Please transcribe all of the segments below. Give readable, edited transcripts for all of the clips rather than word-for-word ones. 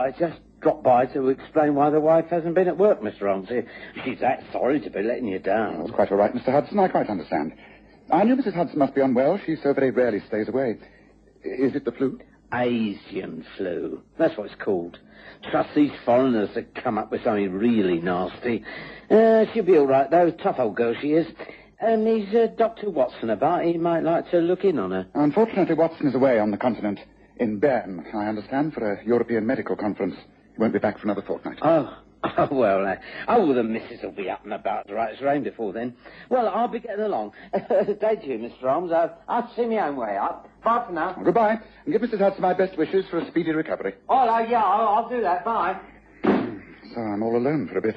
I just dropped by to explain why the wife hasn't been at work, Mr. Holmes. She's that sorry to be letting you down. That's quite all right, Mr. Hudson. I quite understand. I knew Mrs. Hudson must be unwell. She so very rarely stays away. Is it the flu? Asian flu. That's what it's called. Trust these foreigners that come up with something really nasty. She'll be all right, though. Tough old girl she is. Is Dr. Watson about? He might like to look in on her. Unfortunately, Watson is away on the continent. In Bern, I understand, for a European medical conference. He won't be back for another fortnight. Oh, well, the missus will be up and about as right as rain before then. Well, I'll be getting along. Day to you, Mr. Holmes. I'll see my own way up. Bye for now. Goodbye, and give Mrs. Hudson my best wishes for a speedy recovery. Oh, yeah, I'll do that. Bye. So I'm all alone for a bit.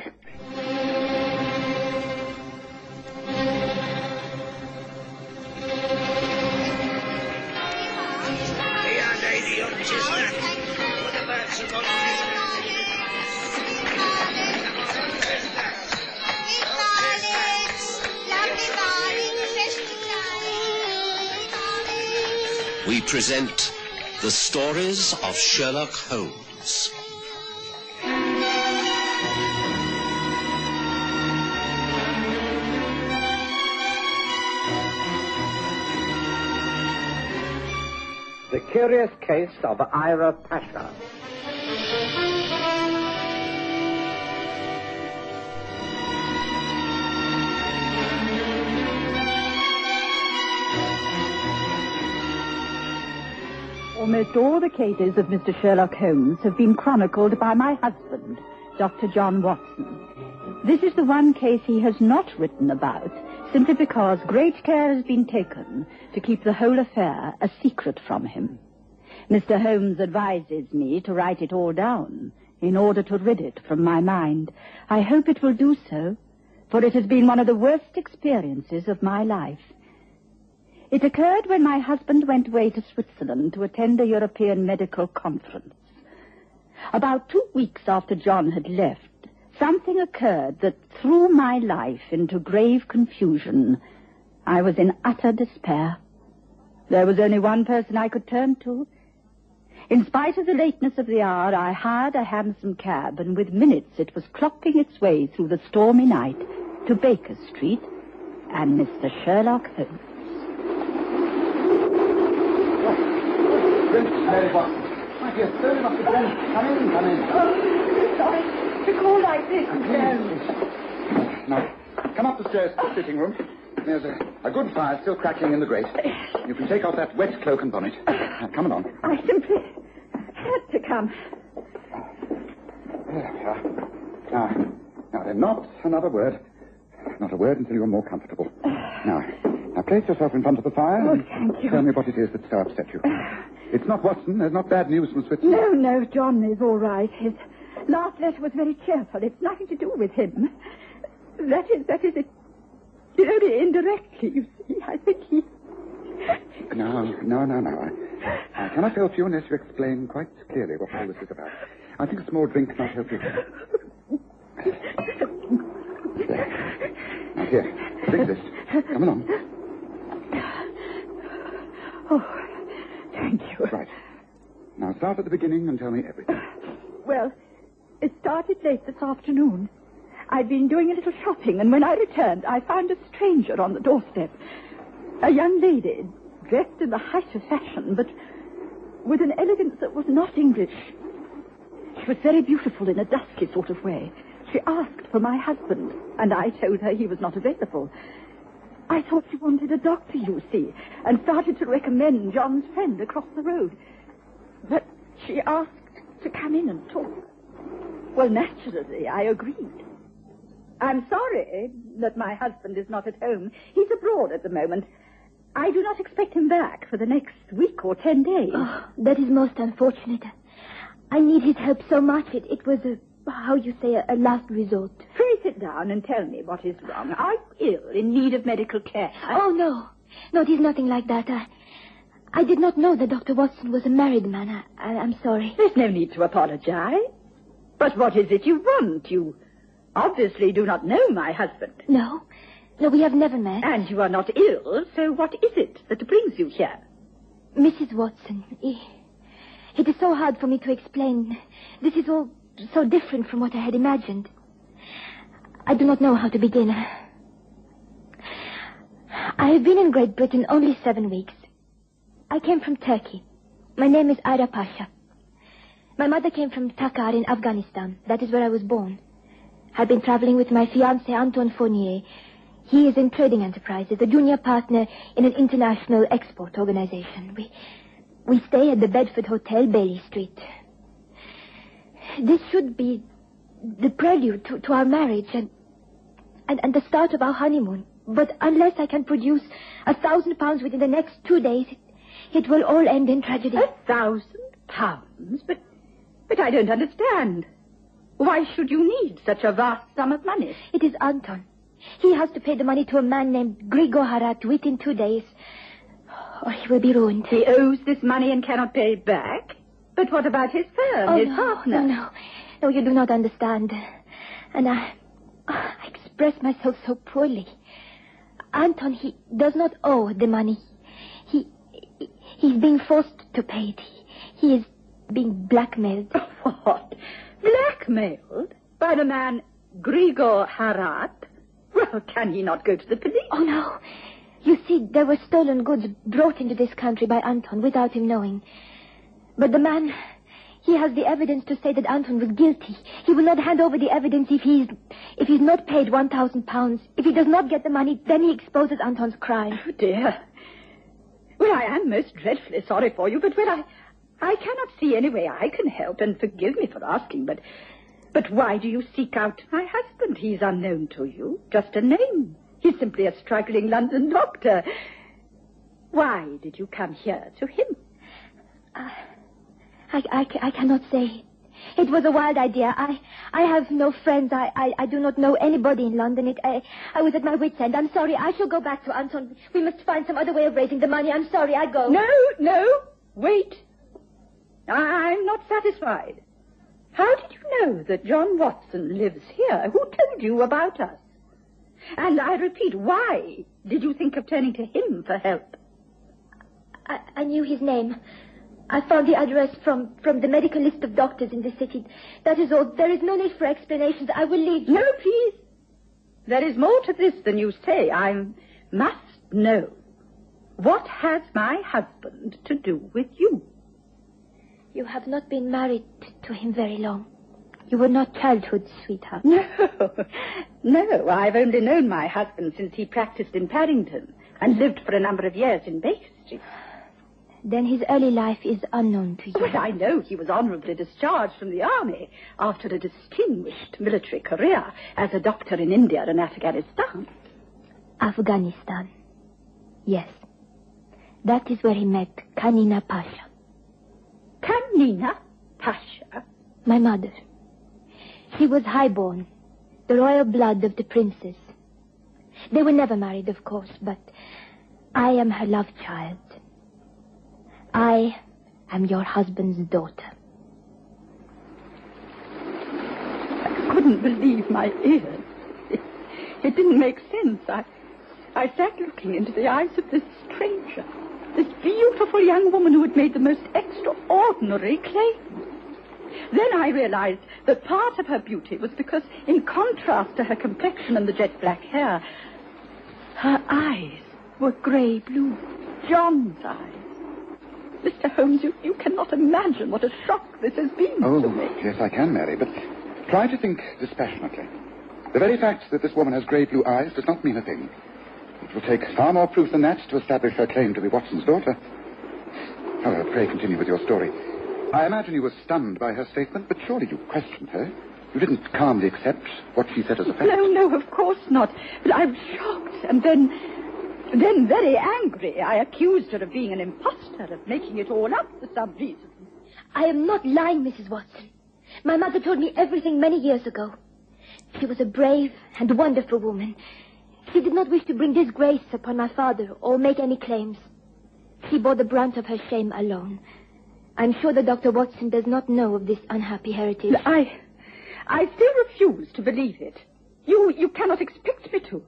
We present the stories of Sherlock Holmes. The Curious Case of Ira Pasha. Almost all the cases of Mr. Sherlock Holmes have been chronicled by my husband, Dr. John Watson. This is the one case he has not written about, simply because great care has been taken to keep the whole affair a secret from him. Mr. Holmes advises me to write it all down in order to rid it from my mind. I hope it will do so, for it has been one of the worst experiences of my life. It occurred when my husband went away to Switzerland to attend a European medical conference. About 2 weeks after John had left, something occurred that threw my life into grave confusion. I was in utter despair. There was only one person I could turn to. In spite of the lateness of the hour, I hired a hansom cab, and with minutes it was clocking its way through the stormy night to Baker Street and Mr. Sherlock Holmes. Mary Watson. My dear, sir, you must have been. Come in. Oh, sorry to call like this. Now, come up the stairs to the sitting room. There's a good fire still crackling in the grate. You can take off that wet cloak and bonnet. Now, come along. I simply had to come. There we are. Now then, not another word. Not a word until you're more comfortable. Now, place yourself in front of the fire. Oh, thank you. Tell me what it is that so upset you. It's not Watson. There's not bad news from Switzerland. No, John is all right. His last letter was very cheerful. It's nothing to do with him. That is it. Only indirectly, you see. I think he... No. Can I help you unless you explain quite clearly what all this is about? I think a small drink might help you. There. Now, here. Drink this. Come along. Oh, thank you. Right. Now, start at the beginning and tell me everything. Well, it started late this afternoon. I'd been doing a little shopping, and when I returned, I found a stranger on the doorstep. A young lady, dressed in the height of fashion, but with an elegance that was not English. She was very beautiful in a dusky sort of way. She asked for my husband, and I told her he was not available. I thought she wanted a doctor, you see, and started to recommend John's friend across the road. But she asked to come in and talk. Well, naturally, I agreed. I'm sorry that my husband is not at home. He's abroad at the moment. I do not expect him back for the next week or 10 days. Oh, that is most unfortunate. I need his help so much. It was a last resort. Pray sit down and tell me what is wrong. Are you ill, in need of medical care? Oh, no. No, it is nothing like that. I did not know that Dr. Watson was a married man. I'm sorry. There's no need to apologize. But what is it you want? You obviously do not know my husband. No, we have never met. And you are not ill, so what is it that brings you here? Mrs. Watson. It is so hard for me to explain. This is all so different from what I had imagined. I do not know how to begin. I have been in Great Britain only 7 weeks. I came from Turkey. My name is Ida Pasha. My mother came from Takkar in Afghanistan. That is where I was born. I've been traveling with my fiancé, Anton Fournier. He is in trading enterprises, a junior partner in an international export organization. We stay at the Bedford Hotel, Bailey Street. This should be the prelude to our marriage and the start of our honeymoon. But unless I can produce £1,000 within the next 2 days, it will all end in tragedy. £1,000? But I don't understand. Why should you need such a vast sum of money? It is Anton. He has to pay the money to a man named Grigor Harat within 2 days, or he will be ruined. He owes this money and cannot pay it back? But what about his firm, his partner? No, you do not understand. And I express myself so poorly. Anton, he does not owe the money. He's being forced to pay it. He is being blackmailed. What? Blackmailed? By the man Grigor Harat? Well, can he not go to the police? Oh, no. You see, there were stolen goods brought into this country by Anton without him knowing. But the man, he has the evidence to say that Anton was guilty. He will not hand over the evidence if he's not paid £1,000. If he does not get the money, then he exposes Anton's crime. Oh, dear. Well, I am most dreadfully sorry for you, but I cannot see any way I can help, and forgive me for asking, but why do you seek out my husband? He's unknown to you, just a name. He's simply a struggling London doctor. Why did you come here to him? I cannot say. It was a wild idea. I have no friends. I do not know anybody in London. I was at my wit's end. I'm sorry. I shall go back to Anton. We must find some other way of raising the money. I'm sorry. I go. No. Wait. I'm not satisfied. How did you know that John Watson lives here? Who told you about us? And I repeat, why did you think of turning to him for help? I knew his name. I found the address from the medical list of doctors in the city. That is all. There is no need for explanations. I will leave you. No, please. There is more to this than you say. I must know. What has my husband to do with you? You have not been married to him very long. You were not childhood sweethearts. No, I've only known my husband since he practiced in Paddington and lived for a number of years in Baker Street. Then his early life is unknown to you. Well, I know he was honorably discharged from the army after a distinguished military career as a doctor in India and Afghanistan. Afghanistan. Yes. That is where he met Kanina Pasha. Kanina Pasha? My mother. She was highborn, the royal blood of the princes. They were never married, of course, but I am her love child. I am your husband's daughter. I couldn't believe my ears. It didn't make sense. I sat looking into the eyes of this stranger, this beautiful young woman who had made the most extraordinary claims. Then I realized that part of her beauty was because, in contrast to her complexion and the jet black hair, her eyes were grey blue, John's eyes. Mr. Holmes, you cannot imagine what a shock this has been to me. Yes, I can, Mary, but try to think dispassionately. The very fact that this woman has grey blue eyes does not mean a thing. It will take far more proof than that to establish her claim to be Watson's daughter. However, pray continue with your story. I imagine you were stunned by her statement, but surely you questioned her. You didn't calmly accept what she said as a fact. No, of course not. But I was shocked, and then very angry. I accused her of being an impostor, of making it all up for some reason. I am not lying, Mrs. Watson. My mother told me everything many years ago. She was a brave and wonderful woman. She did not wish to bring disgrace upon my father or make any claims. She bore the brunt of her shame alone. I'm sure that Dr. Watson does not know of this unhappy heritage. I still refuse to believe it. You cannot expect me to.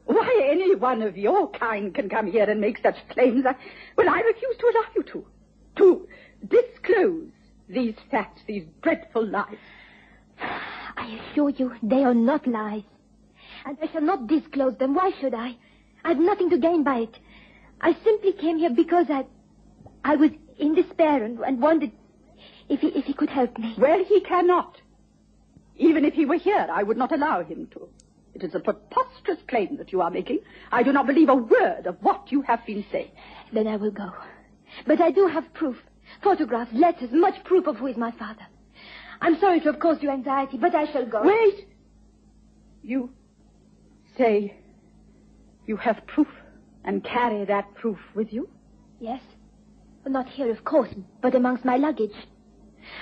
Why any one of your kind can come here and make such claims, I refuse to allow you to. Disclose these facts, these dreadful lies. I assure you, they are not lies. And I shall not disclose them. Why should I? I have nothing to gain by it. I simply came here because I was in despair and wondered if he could help me. Well, he cannot. Even if he were here, I would not allow him to. It is a preposterous claim that you are making. I do not believe a word of what you have been saying. Then I will go. But I do have proof. Photographs, letters, much proof of who is my father. I'm sorry to have caused you anxiety, but I shall go. Wait! You say you have proof and carry that proof with you? Yes. Well, not here, of course, but amongst my luggage.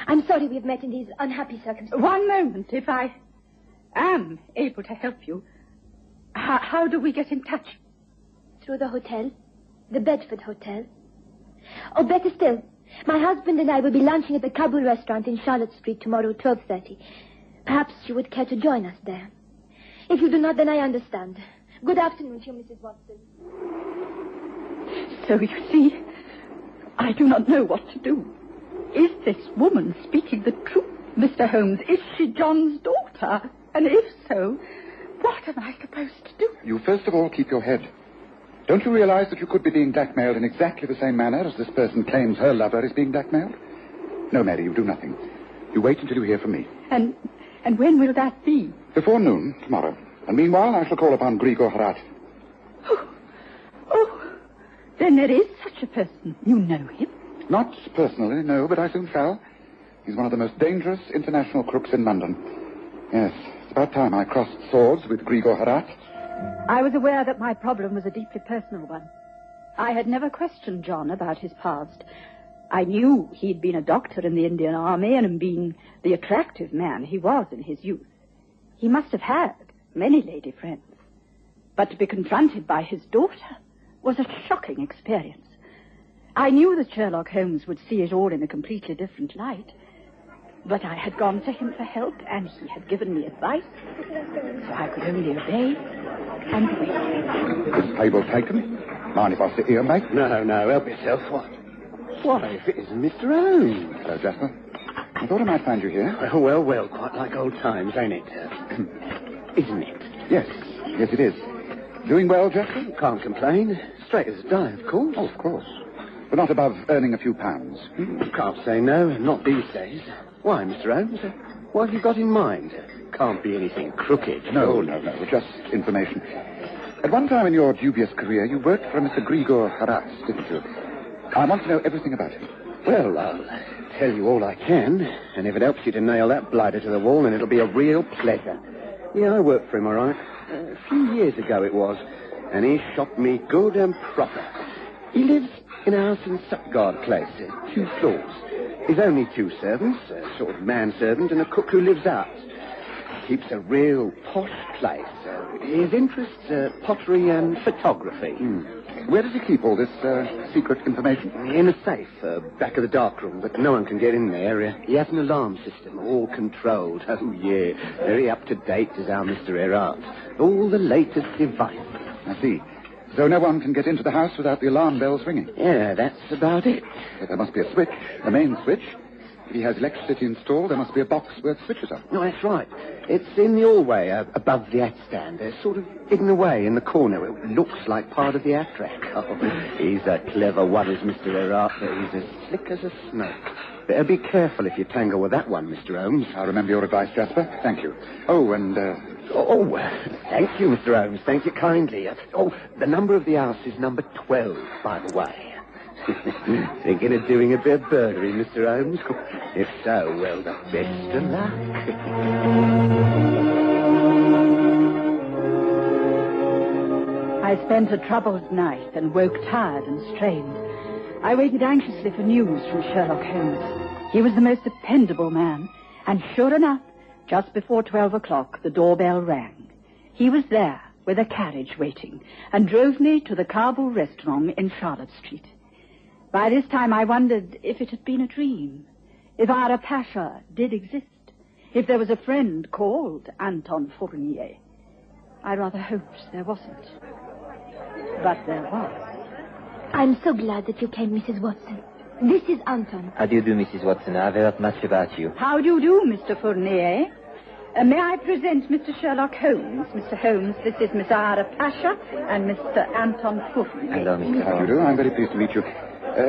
I'm sorry we've met in these unhappy circumstances. One moment, if I am able to help you. How do we get in touch? Through the hotel. The Bedford Hotel. Or better still, my husband and I will be lunching at the Kabul restaurant in Charlotte Street tomorrow at 12:30. Perhaps you would care to join us there. If you do not, then I understand. Good afternoon to you, Mrs. Watson. So you see, I do not know what to do. Is this woman speaking the truth, Mr. Holmes? Is she John's daughter? And if so, what am I supposed to do? You first of all keep your head. Don't you realize that you could be being blackmailed in exactly the same manner as this person claims her lover is being blackmailed? No, Mary, you do nothing. You wait until you hear from me. And when will that be? Before noon, tomorrow. And meanwhile, I shall call upon Grigor Harat. Oh, then there is such a person. You know him? Not personally, no, but I soon shall. He's one of the most dangerous international crooks in London. Yes, it's about time I crossed swords with Grigor Harat. I was aware that my problem was a deeply personal one. I had never questioned John about his past. I knew he'd been a doctor in the Indian Army and been the attractive man he was in his youth. He must have had many lady friends. But to be confronted by his daughter was a shocking experience. I knew that Sherlock Holmes would see it all in a completely different light. But I had gone to him for help, and he had given me advice. So I could only obey and wait. This table taken? Mind if I sit here, mate? No, help yourself. What? Why, if it isn't Mr. Holmes. Hello, Jasper. I thought I might find you here. Well, quite like old times, ain't it? Isn't it? Yes, it is. Doing well, Jasper? Can't complain. Straight as a die, of course. Oh, of course. But not above earning a few pounds. Can't say no, not these days. Why, Mr. Holmes? What have you got in mind? Can't be anything crooked. No, just information. At one time in your dubious career, you worked for Mr. Grigor Harat, didn't you? I want to know everything about him. Well, I'll tell you all I can, and if it helps you to nail that blighter to the wall, then it'll be a real pleasure. Yeah, I worked for him, all right. A few years ago it was, and he shocked me good and proper. He lives in a house in Sutgard Place, 2 floors. He's only 2 servants, a sort of manservant and a cook who lives out. Keeps a real posh place. His interests are pottery and photography. Where does he keep all this secret information? In a safe, back of the darkroom, but no one can get in there. He has an alarm system, all controlled. Oh, yeah, very up-to-date is our Mr. Erard. All the latest devices. I see. So no one can get into the house without the alarm bells ringing? Yeah, that's about it. But there must be a switch, a main switch. If he has electricity installed, there must be a box where the switches are. No, that's right. It's in the hallway above the hat stand. Sort of hidden away in the corner. It looks like part of the hat rack. Oh, he's a clever one, is Mr. Erard, but he's as slick as a snake. Better be careful if you tangle with that one, Mr. Holmes. I'll remember your advice, Jasper. Thank you. Oh, and... thank you, Mr. Holmes. Thank you kindly. The number of the house is number 12, by the way. Thinking of doing a bit of burglary, Mr. Holmes? If so, well, the best of luck. I spent a troubled night and woke tired and strained. I waited anxiously for news from Sherlock Holmes. He was the most dependable man, and sure enough, just before 12 o'clock, the doorbell rang. He was there with a carriage waiting and drove me to the Kabul restaurant in Charlotte Street. By this time, I wondered if it had been a dream, if Ara Pasha did exist, if there was a friend called Anton Fournier. I rather hoped there wasn't. But there was. I'm so glad that you came, Mrs. Watson. This is Anton. How do you do, Mrs. Watson? I've heard much about you. How do you do, Mr. Fournier? May I present Mr. Sherlock Holmes? Mr. Holmes, this is Miss Ira Pasha and Mr. Anton Fournier. Hello, Mr. How do you Holmes. do? I'm very pleased to meet you.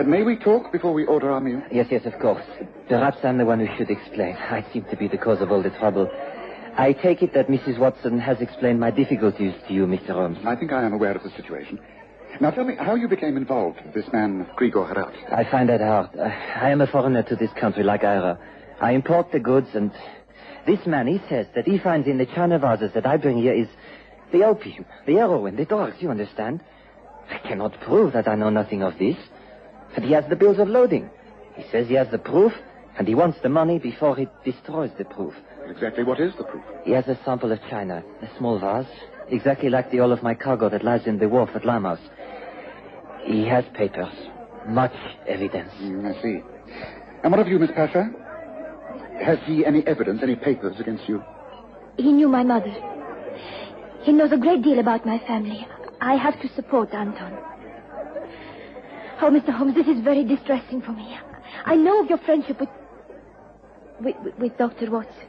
May we talk before we order our meal? Yes, of course. Perhaps I'm the one who should explain. I seem to be the cause of all the trouble. I take it that Mrs. Watson has explained my difficulties to you, Mr. Holmes. I think I am aware of the situation. Now tell me how you became involved with this man, Grigor Harat. I find that hard. I am a foreigner to this country, like Ira. I import the goods, and this man, he says that he finds in the china vases that I bring here is the opium, the heroin, the drugs, you understand? I cannot prove that I know nothing of this. But he has the bills of loading. He says he has the proof, and he wants the money before he destroys the proof. Exactly what is the proof? He has a sample of china, a small vase, exactly like the all of my cargo that lies in the wharf at Limehouse. He has papers, much evidence. I see. And what of you, Miss Pasha? Has he any evidence, any papers against you? He knew my mother. He knows a great deal about my family. I have to support Anton. Oh, Mr. Holmes, this is very distressing for me. I know of your friendship with Dr. Watson.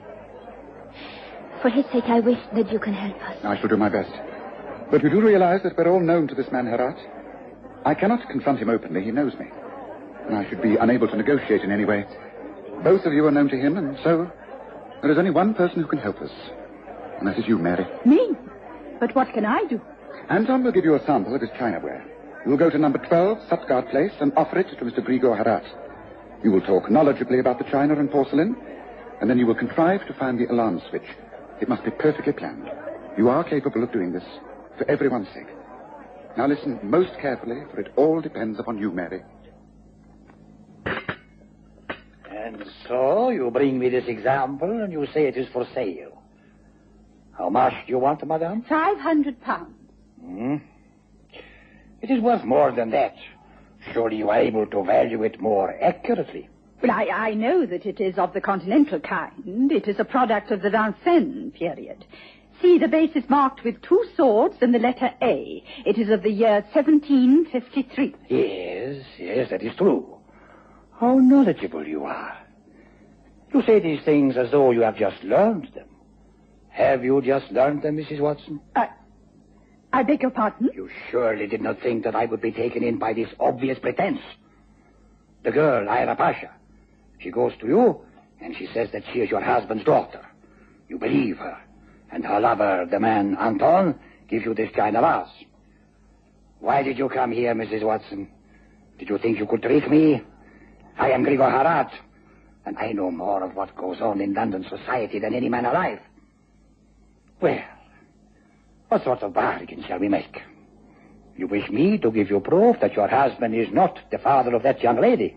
For his sake, I wish that you can help us. I shall do my best. But you do realize that we're all known to this man, Harat? I cannot confront him openly. He knows me. And I should be unable to negotiate in any way. Both of you are known to him, and so there is only one person who can help us. And that is you, Mary. Me? But what can I do? Anton will give you a sample of his chinaware. You will go to number 12, Sutgard Place, and offer it to Mr. Grigor Harat. You will talk knowledgeably about the china and porcelain, and then you will contrive to find the alarm switch. It must be perfectly planned. You are capable of doing this, for everyone's sake. Now listen most carefully, for it all depends upon you, Mary. And so you bring me this example, and you say it is for sale. How much do you want, madame? £500. It is worth more than that. Surely you are able to value it more accurately. Well, I know that it is of the continental kind. It is a product of the Vincennes period. See, the base is marked with 2 swords and the letter A. It is of the year 1753. Yes, that is true. How knowledgeable you are. You say these things as though you have just learned them. Have you just learned them, Mrs. Watson? I beg your pardon? You surely did not think that I would be taken in by this obvious pretense. The girl, Ira Pasha, she goes to you, and she says that she is your husband's daughter. You believe her, and her lover, the man Anton, gives you this china vase. Why did you come here, Mrs. Watson? Did you think you could trick me? I am Grigor Harat, and I know more of what goes on in London society than any man alive. Well, what sort of bargain shall we make? You wish me to give you proof that your husband is not the father of that young lady?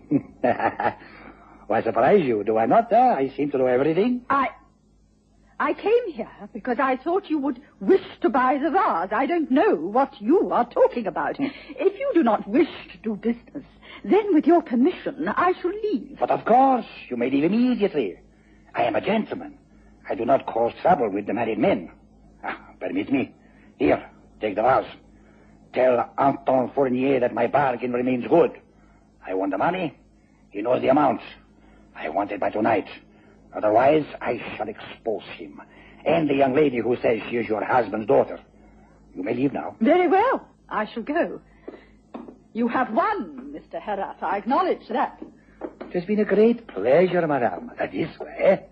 Why surprise you, do I not? I seem to know everything. I came here because I thought you would wish to buy the vase. I don't know what you are talking about. If you do not wish to do business, then with your permission, I shall leave. But of course, you may leave immediately. I am a gentleman. I do not cause trouble with the married men. Permit me. Here, take the vase. Tell Anton Fournier that my bargain remains good. I want the money. He knows the amount. I want it by tonight. Otherwise, I shall expose him. And the young lady who says she is your husband's daughter. You may leave now. Very well. I shall go. You have won, Mr. Harat. I acknowledge that. It has been a great pleasure, madame. This way.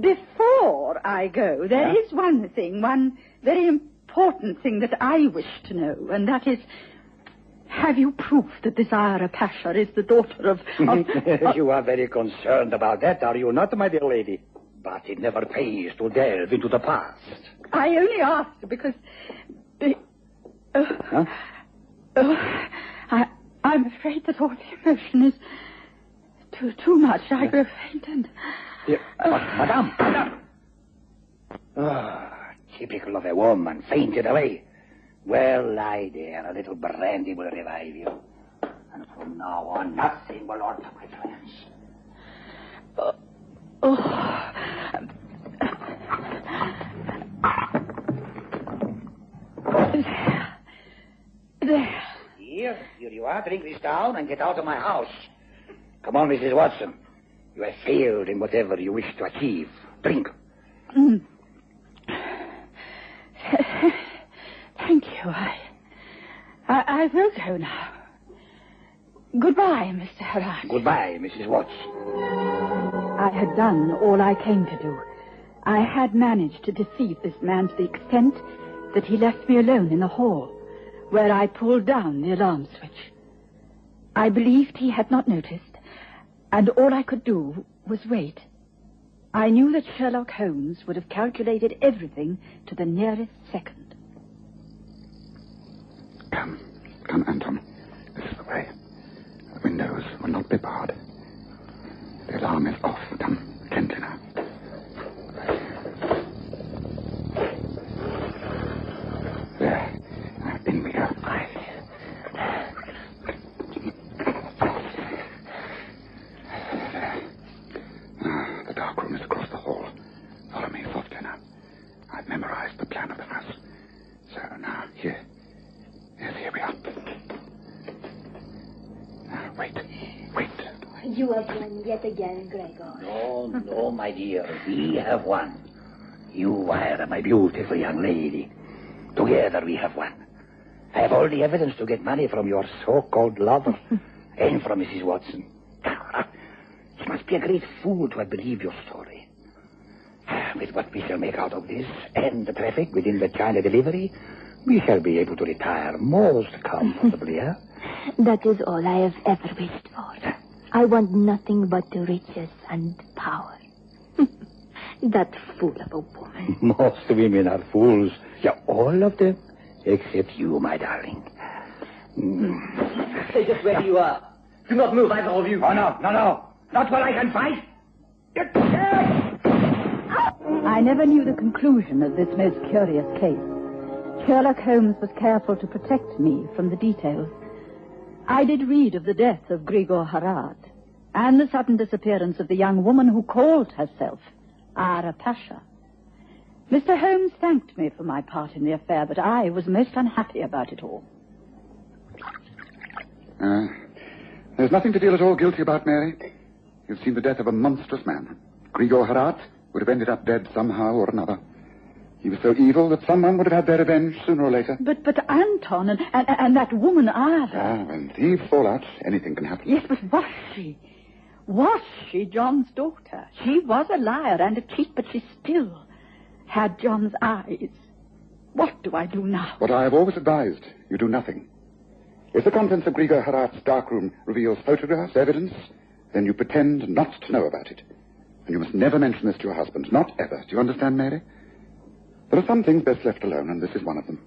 Before I go, there is one thing, one very important thing that I wish to know, and that is, have you proof that this Ira Pasha is the daughter of... You are very concerned about that, are you not, my dear lady? But it never pays to delve into the past. I only asked because... I'm afraid that all the emotion is too much. I grow faint and... Madame. Typical of a woman, fainted away. Well, lie there. A little brandy will revive you. And from now on, nothing will alter my plans. There. Here you are. Pasha, drink this down and get out of my house. Come on, Mrs. Watson. You have failed in whatever you wish to achieve. Drink. Thank you. I will go now. Goodbye, Mr. Harrod. Goodbye, Mrs. Watson. I had done all I came to do. I had managed to deceive this man to the extent that he left me alone in the hall, where I pulled down the alarm switch. I believed he had not noticed, and all I could do was wait. I knew that Sherlock Holmes would have calculated everything to the nearest second. Come, Anton. This is the way. The windows will not be barred. The alarm is off. Come, gently now. There. Now, in we go. The dark room is across the hall. Follow me softly now. I've memorized the plan of the house. So now, here. Yes, here we are. Now, wait. You have won yet again, Gregor. No, my dear. We have won. You are my beautiful young lady. Together we have won. I have all the evidence to get money from your so-called lover and from Mrs. Watson. She must be a great fool to have believed your story. With what we shall make out of this and the traffic within the China delivery, we shall be able to retire most comfortably, eh? That is all I have ever wished for. I want nothing but riches and power. That fool of a woman. Most women are fools. Yeah, all of them. Except you, my darling. Stay just where you are. Do not move, either of you. Oh, no. Not where I can fight. I never knew the conclusion of this most curious case. Sherlock Holmes was careful to protect me from the details. I did read of the death of Grigor Harad and the sudden disappearance of the young woman who called herself Ara Pasha. Mr. Holmes thanked me for my part in the affair, but I was most unhappy about it all. There's nothing to feel at all guilty about, Mary. You've seen the death of a monstrous man. Grigor Harad would have ended up dead somehow or another. He was so evil that someone would have had their revenge sooner or later. But Anton and that woman Ara... When thieves fall out, anything can happen. Yes, but was she? Was she John's daughter? She was a liar and a cheat, but she still had John's eyes. What do I do now? What I have always advised, you do nothing. If the contents of Grigor Harad's darkroom reveals photographs, evidence, then you pretend not to know about it. And you must never mention this to your husband. Not ever. Do you understand, Mary? There are some things best left alone, and this is one of them.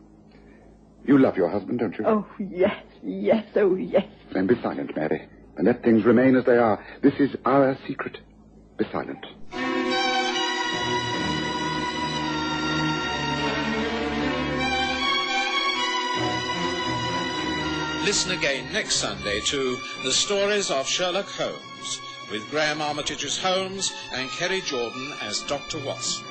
You love your husband, don't you? Oh, yes, oh, yes. Then be silent, Mary, and let things remain as they are. This is our secret. Be silent. Listen again next Sunday to The Stories of Sherlock Holmes, with Graham Armitage as Holmes and Kerry Jordan as Dr. Watson.